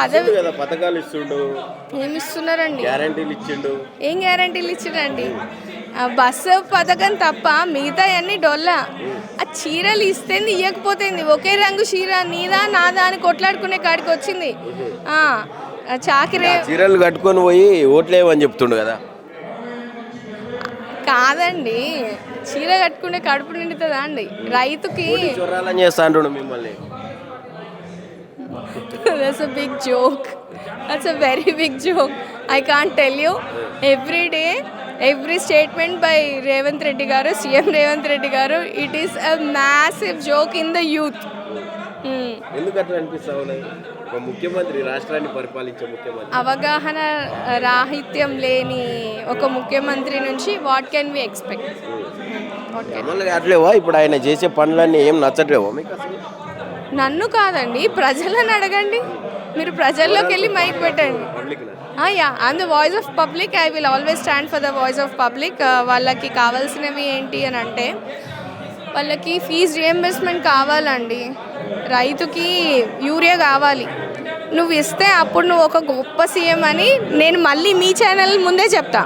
పదవి కదా పథకాలు ఇస్తుండు, ఏమి ఇస్తున్నారండి? గ్యారంటీలు ఇచ్చిండు. ఏం గ్యారంటీలు ఇచ్చిండండి? బస్సు పథకం తప్ప మిగతా అన్ని డొల్లా. ఆ చీరలు ఇస్తేంది ఇవ్వకపోతేంది, ఒకే రంగు చీర నీదా నాదా అని కొట్లాడుకునే కాడికి వచ్చింది. చాకిరే చీరలు కట్టుకొని పోయి ఓట్లేమని చెప్తుండు కదా. కాదండి, చీర కట్టుకుంటే కడుపు నిండుతుందా అండి రైతుకి? చొర్రాలని చేస్తా అంటుండు మిమ్మల్ని. That's a big joke. That's a very big joke. I can't tell you. Every day, every statement by Revanth Reddy garu, CM Revanth Reddy garu, it is a massive joke in the youth. ఎందుకు అట్లా అనిపిస్తా ఉన్నది? ఒక ముఖ్యమంత్రి, రాష్ట్రాన్ని పరిపాలించే ముఖ్యమంత్రి, అవగాహన రాహిత్యం లేని ఒక ముఖ్యమంత్రి నుంచి వాట్ కెన్ వి ఎక్స్పెక్ట్? అమలుగా అట్లేవా? ఇప్పుడు ఆయన చేసే పనులన్నీ ఏం నచ్చట్లేవా మీకు అసలు? నన్ను కాదండి, ప్రజలను అడగండి. మీరు ప్రజల్లోకి వెళ్ళి మైక్ పెట్టండి. Yeah, I'm the voice of public. I will always stand for the voice of public. వాళ్ళకి కావాల్సినవి ఏంటి అని అంటే, వాళ్ళకి ఫీజు రియంబర్స్మెంట్ కావాలండి, రైతుకి యూరియా కావాలి. నువ్వు ఇస్తే అప్పుడు నువ్వు ఒక గొప్ప సీఎం అని నేను మళ్ళీ మీ ఛానల్ ముందే చెప్తా.